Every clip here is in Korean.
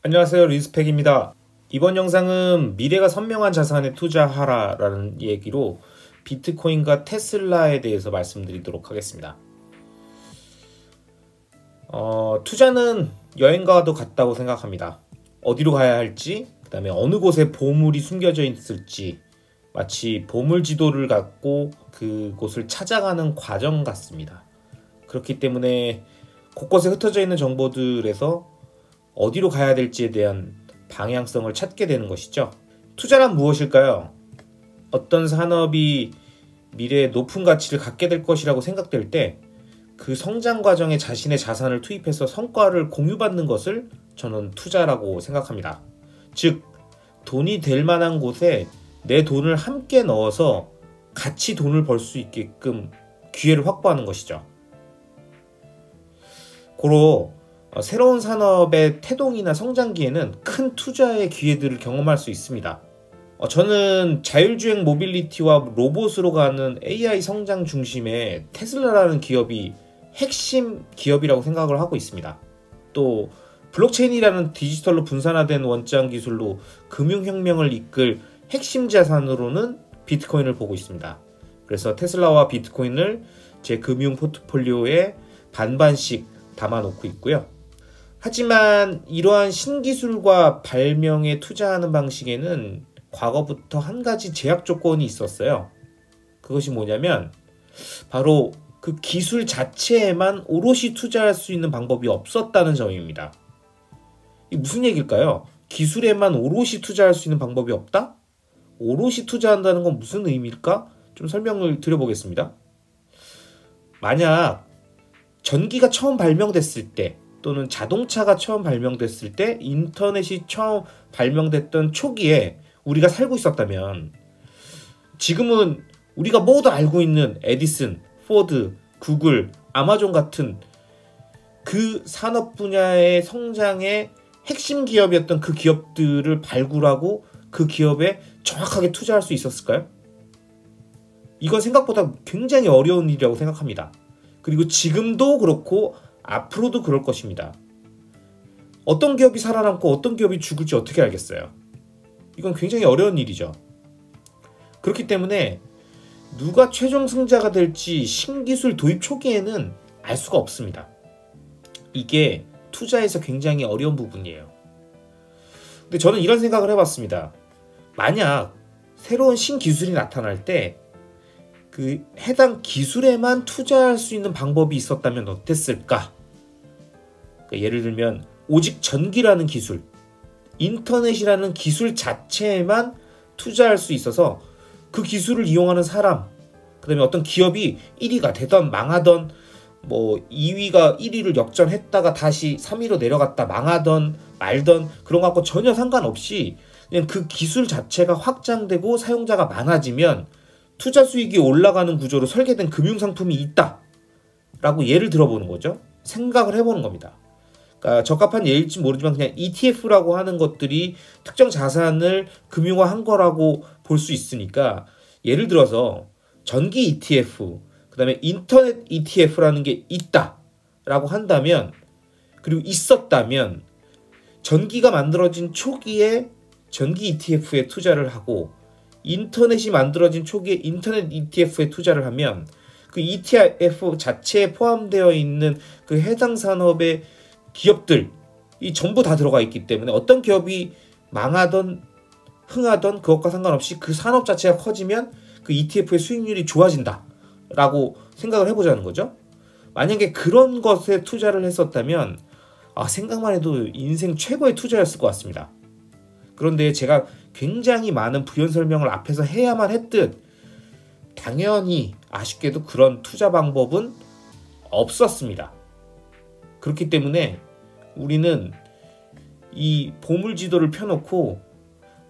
안녕하세요, 리스펙입니다. 이번 영상은 미래가 선명한 자산에 투자하라 라는 얘기로 비트코인과 테슬라에 대해서 말씀드리도록 하겠습니다. 투자는 여행과도 같다고 생각합니다. 어디로 가야 할지, 그 다음에 어느 곳에 보물이 숨겨져 있을지 마치 보물 지도를 갖고 그곳을 찾아가는 과정 같습니다. 그렇기 때문에 곳곳에 흩어져 있는 정보들에서 어디로 가야 될지에 대한 방향성을 찾게 되는 것이죠. 투자란 무엇일까요? 어떤 산업이 미래에 높은 가치를 갖게 될 것이라고 생각될 때 그 성장 과정에 자신의 자산을 투입해서 성과를 공유받는 것을 저는 투자라고 생각합니다. 즉, 돈이 될 만한 곳에 내 돈을 함께 넣어서 같이 돈을 벌 수 있게끔 기회를 확보하는 것이죠. 고로 새로운 산업의 태동이나 성장기에는 큰 투자의 기회들을 경험할 수 있습니다. 저는 자율주행 모빌리티와 로봇으로 가는 AI 성장 중심의 테슬라라는 기업이 핵심 기업이라고 생각을 하고 있습니다. 또 블록체인이라는 디지털로 분산화된 원장 기술로 금융혁명을 이끌 핵심 자산으로는 비트코인을 보고 있습니다. 그래서 테슬라와 비트코인을 제 금융 포트폴리오에 반반씩 담아놓고 있고요. 하지만 이러한 신기술과 발명에 투자하는 방식에는 과거부터 한 가지 제약 조건이 있었어요. 그것이 뭐냐면 바로 그 기술 자체에만 오롯이 투자할 수 있는 방법이 없었다는 점입니다. 이게 무슨 얘기일까요? 기술에만 오롯이 투자할 수 있는 방법이 없다? 오롯이 투자한다는 건 무슨 의미일까? 좀 설명을 드려보겠습니다. 만약 전기가 처음 발명됐을 때 또는 자동차가 처음 발명됐을 때 인터넷이 처음 발명됐던 초기에 우리가 살고 있었다면 지금은 우리가 모두 알고 있는 에디슨, 포드, 구글, 아마존 같은 그 산업 분야의 성장의 핵심 기업이었던 그 기업들을 발굴하고 그 기업에 정확하게 투자할 수 있었을까요? 이건 생각보다 굉장히 어려운 일이라고 생각합니다. 그리고 지금도 그렇고 앞으로도 그럴 것입니다. 어떤 기업이 살아남고 어떤 기업이 죽을지 어떻게 알겠어요? 이건 굉장히 어려운 일이죠. 그렇기 때문에 누가 최종 승자가 될지 신기술 도입 초기에는 알 수가 없습니다. 이게 투자에서 굉장히 어려운 부분이에요. 근데 저는 이런 생각을 해봤습니다. 만약 새로운 신기술이 나타날 때 그 해당 기술에만 투자할 수 있는 방법이 있었다면 어땠을까? 그러니까 예를 들면 오직 전기라는 기술, 인터넷이라는 기술 자체에만 투자할 수 있어서 그 기술을 이용하는 사람, 그 다음에 어떤 기업이 1위가 되던 망하던 2위가 1위를 역전했다가 다시 3위로 내려갔다 망하던 말던 그런 거 갖고 전혀 상관없이 그냥 그 기술 자체가 확장되고 사용자가 많아지면 투자 수익이 올라가는 구조로 설계된 금융상품이 있다 라고 예를 들어보는 거죠. 생각을 해보는 겁니다. 그러니까 적합한 예일지 모르지만 그냥 ETF라고 하는 것들이 특정 자산을 금융화한 거라고 볼 수 있으니까 예를 들어서 전기 ETF, 그 다음에 인터넷 ETF라는 게 있다 라고 한다면, 그리고 있었다면 전기가 만들어진 초기에 전기 ETF에 투자를 하고 인터넷이 만들어진 초기에 인터넷 ETF에 투자를 하면 그 ETF 자체에 포함되어 있는 그 해당 산업의 기업들이 전부 다 들어가 있기 때문에 어떤 기업이 망하던 흥하던 그것과 상관없이 그 산업 자체가 커지면 그 ETF의 수익률이 좋아진다 라고 생각을 해보자는 거죠. 만약에 그런 것에 투자를 했었다면 생각만 해도 인생 최고의 투자였을 것 같습니다. 그런데 제가 굉장히 많은 부연 설명을 앞에서 해야만 했듯 당연히 아쉽게도 그런 투자 방법은 없었습니다. 그렇기 때문에 우리는 이 보물 지도를 펴놓고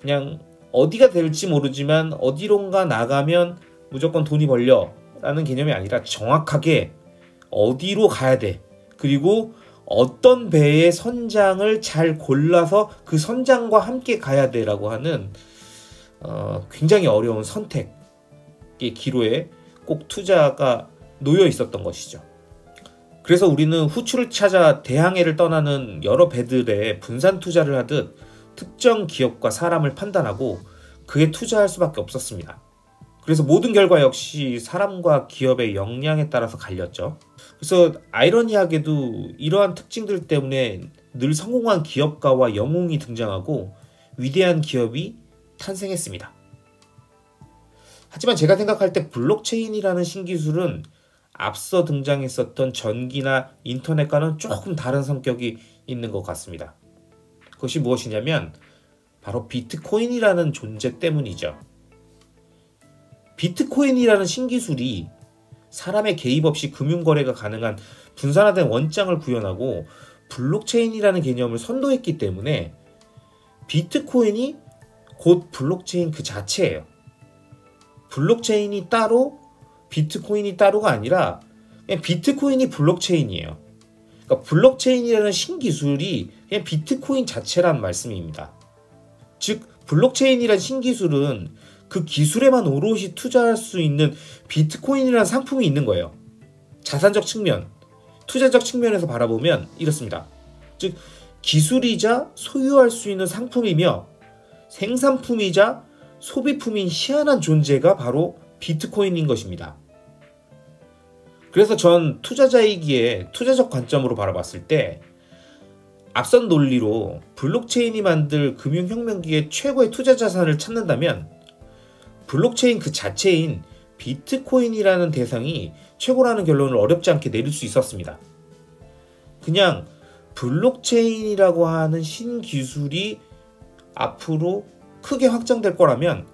그냥 어디가 될지 모르지만 어디론가 나가면 무조건 돈이 벌려 라는 개념이 아니라 정확하게 어디로 가야 돼, 그리고 어떤 배의 선장을 잘 골라서 그 선장과 함께 가야 돼 라고 하는 굉장히 어려운 선택의 기로에 꼭 투자가 놓여 있었던 것이죠. 그래서 우리는 후추를 찾아 대항해를 떠나는 여러 배들에 분산 투자를 하듯 특정 기업과 사람을 판단하고 그에 투자할 수밖에 없었습니다. 그래서 모든 결과 역시 사람과 기업의 역량에 따라서 갈렸죠. 그래서 아이러니하게도 이러한 특징들 때문에 늘 성공한 기업가와 영웅이 등장하고 위대한 기업이 탄생했습니다. 하지만 제가 생각할 때 블록체인이라는 신기술은 앞서 등장했었던 전기나 인터넷과는 조금 다른 성격이 있는 것 같습니다. 그것이 무엇이냐면 바로 비트코인이라는 존재 때문이죠. 비트코인이라는 신기술이 사람의 개입 없이 금융거래가 가능한 분산화된 원장을 구현하고 블록체인이라는 개념을 선도했기 때문에 비트코인이 곧 블록체인 그 자체예요. 블록체인이 따로 비트코인이 따로가 아니라 그냥 비트코인이 블록체인이에요. 그러니까 블록체인이라는 신기술이 그냥 비트코인 자체란 말씀입니다. 즉 블록체인이라는 신기술은 그 기술에만 오롯이 투자할 수 있는 비트코인이라는 상품이 있는 거예요. 자산적 측면, 투자적 측면에서 바라보면 이렇습니다. 즉 기술이자 소유할 수 있는 상품이며 생산품이자 소비품인 희한한 존재가 바로 비트코인인 것입니다. 그래서 전 투자자이기에 투자적 관점으로 바라봤을 때 앞선 논리로 블록체인이 만들 금융혁명기의 최고의 투자 자산을 찾는다면 블록체인 그 자체인 비트코인이라는 대상이 최고라는 결론을 어렵지 않게 내릴 수 있었습니다. 그냥 블록체인이라고 하는 신기술이 앞으로 크게 확장될 거라면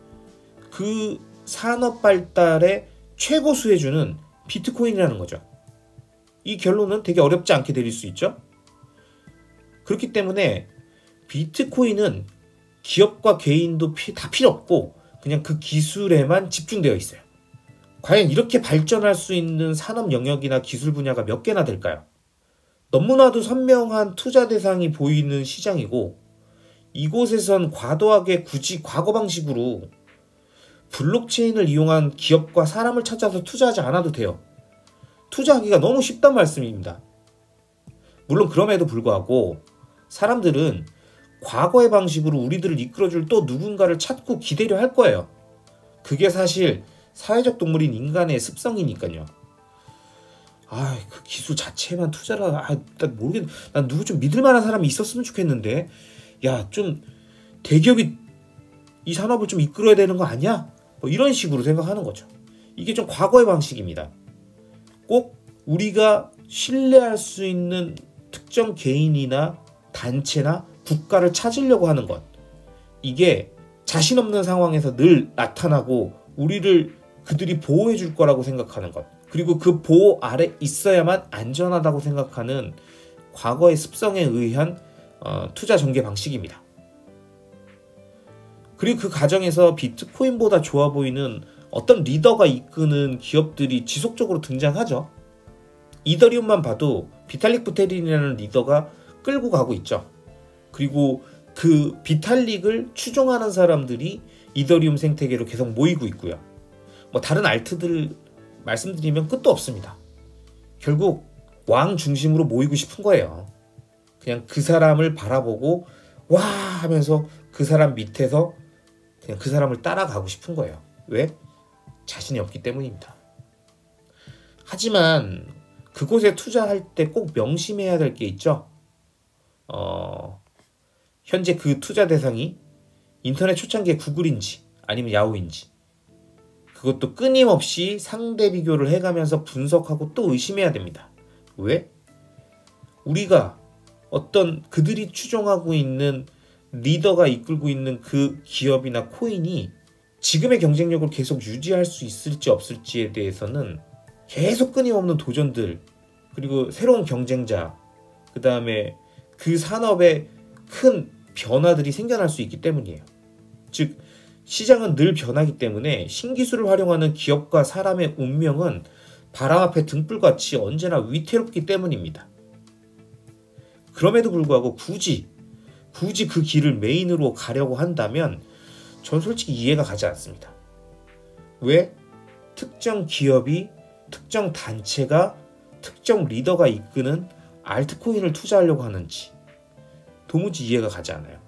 그 산업 발달의 최고 수혜주는 비트코인이라는 거죠. 이 결론은 되게 어렵지 않게 내릴 수 있죠. 그렇기 때문에 비트코인은 기업과 개인도 다 필요 없고 그냥 그 기술에만 집중되어 있어요. 과연 이렇게 발전할 수 있는 산업 영역이나 기술 분야가 몇 개나 될까요? 너무나도 선명한 투자 대상이 보이는 시장이고 이곳에선 과도하게 굳이 과거 방식으로 블록체인을 이용한 기업과 사람을 찾아서 투자하지 않아도 돼요. 투자하기가 너무 쉽단 말씀입니다. 물론 그럼에도 불구하고 사람들은 과거의 방식으로 우리들을 이끌어줄 또 누군가를 찾고 기대려 할 거예요. 그게 사실 사회적 동물인 인간의 습성이니까요. 그 기술 자체만 투자를 난 모르겠. 난 누구 좀 믿을 만한 사람이 있었으면 좋겠는데. 좀 대기업이 이 산업을 좀 이끌어야 되는 거 아니야? 이런 식으로 생각하는 거죠. 이게 좀 과거의 방식입니다. 꼭 우리가 신뢰할 수 있는 특정 개인이나 단체나 국가를 찾으려고 하는 것. 이게 자신 없는 상황에서 늘 나타나고 우리를 그들이 보호해 줄 거라고 생각하는 것. 그리고 그 보호 아래 있어야만 안전하다고 생각하는 과거의 습성에 의한 투자 전개 방식입니다. 그리고 그 과정에서 비트코인보다 좋아 보이는 어떤 리더가 이끄는 기업들이 지속적으로 등장하죠. 이더리움만 봐도 비탈릭 부테린이라는 리더가 끌고 가고 있죠. 그리고 그 비탈릭을 추종하는 사람들이 이더리움 생태계로 계속 모이고 있고요. 다른 알트들 말씀드리면 끝도 없습니다. 결국 왕 중심으로 모이고 싶은 거예요. 그냥 그 사람을 바라보고 와 하면서 그 사람 밑에서 그냥 그 사람을 따라가고 싶은 거예요. 왜? 자신이 없기 때문입니다. 하지만 그곳에 투자할 때 꼭 명심해야 될 게 있죠. 현재 그 투자 대상이 인터넷 초창기의 구글인지 아니면 야후인지 그것도 끊임없이 상대 비교를 해가면서 분석하고 또 의심해야 됩니다. 왜? 우리가 어떤 그들이 추종하고 있는 리더가 이끌고 있는 그 기업이나 코인이 지금의 경쟁력을 계속 유지할 수 있을지 없을지에 대해서는 계속 끊임없는 도전들 그리고 새로운 경쟁자 그 다음에 그 산업에 큰 변화들이 생겨날 수 있기 때문이에요. 즉 시장은 늘 변하기 때문에 신기술을 활용하는 기업과 사람의 운명은 바람 앞에 등불같이 언제나 위태롭기 때문입니다. 그럼에도 불구하고 굳이 그 길을 메인으로 가려고 한다면 전 솔직히 이해가 가지 않습니다. 왜? 특정 기업이 특정 단체가 특정 리더가 이끄는 알트코인을 투자하려고 하는지 도무지 이해가 가지 않아요.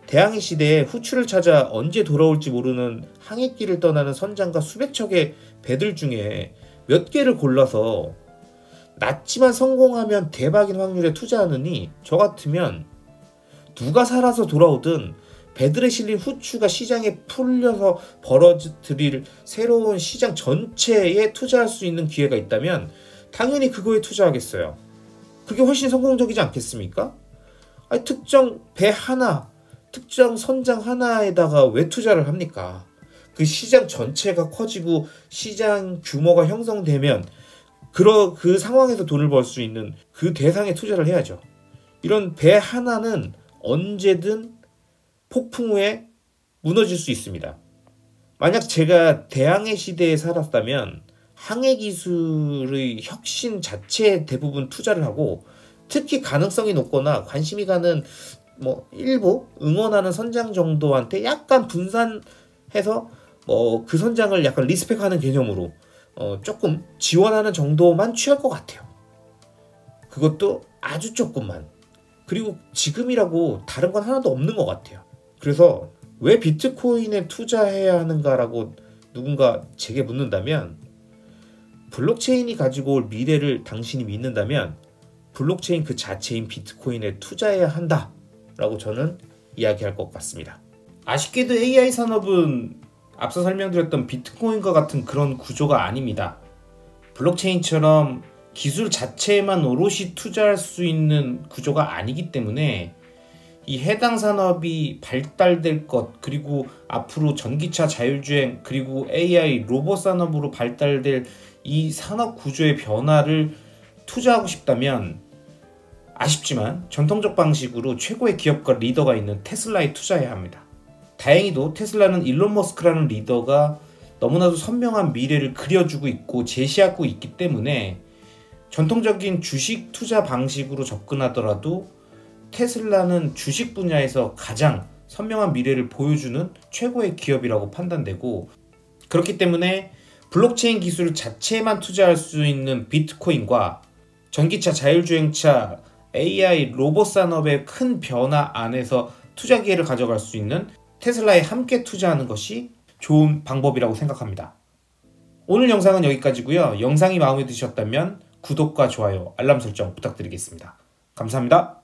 대항해 시대에 후추를 찾아 언제 돌아올지 모르는 항해길을 떠나는 선장과 수백 척의 배들 중에 몇 개를 골라서 낮지만 성공하면 대박인 확률에 투자하느니, 저 같으면 누가 살아서 돌아오든 배들에 실린 후추가 시장에 풀려서 벌어들일 새로운 시장 전체에 투자할 수 있는 기회가 있다면 당연히 그거에 투자하겠어요. 그게 훨씬 성공적이지 않겠습니까? 아니, 특정 배 하나, 특정 선장 하나에다가 왜 투자를 합니까? 그 시장 전체가 커지고 시장 규모가 형성되면 그 상황에서 돈을 벌 수 있는 그 대상에 투자를 해야죠. 이런 배 하나는 언제든 폭풍 후에 무너질 수 있습니다. 만약 제가 대항해 시대에 살았다면 항해 기술의 혁신 자체에 대부분 투자를 하고, 특히 가능성이 높거나 관심이 가는 일부 응원하는 선장 정도한테 약간 분산해서 그 선장을 약간 리스펙하는 개념으로 조금 지원하는 정도만 취할 것 같아요. 그것도 아주 조금만. 그리고 지금이라고 다른 건 하나도 없는 것 같아요. 그래서 왜 비트코인에 투자해야 하는가라고 누군가 제게 묻는다면, 블록체인이 가지고 올 미래를 당신이 믿는다면 블록체인 그 자체인 비트코인에 투자해야 한다라고 저는 이야기할 것 같습니다. 아쉽게도 AI 산업은 앞서 설명드렸던 비트코인과 같은 그런 구조가 아닙니다. 블록체인처럼 기술 자체에만 오롯이 투자할 수 있는 구조가 아니기 때문에 이 해당 산업이 발달될 것, 그리고 앞으로 전기차 자율주행, 그리고 AI 로봇 산업으로 발달될 이 산업 구조의 변화를 투자하고 싶다면 아쉽지만 전통적 방식으로 최고의 기업가 리더가 있는 테슬라에 투자해야 합니다. 다행히도 테슬라는 일론 머스크라는 리더가 너무나도 선명한 미래를 그려주고 있고 제시하고 있기 때문에 전통적인 주식 투자 방식으로 접근하더라도 테슬라는 주식 분야에서 가장 선명한 미래를 보여주는 최고의 기업이라고 판단되고, 그렇기 때문에 블록체인 기술 자체에만 투자할 수 있는 비트코인과 전기차, 자율주행차, AI, 로봇 산업의 큰 변화 안에서 투자 기회를 가져갈 수 있는 테슬라에 함께 투자하는 것이 좋은 방법이라고 생각합니다. 오늘 영상은 여기까지고요. 영상이 마음에 드셨다면 구독과 좋아요, 알람 설정 부탁드리겠습니다. 감사합니다.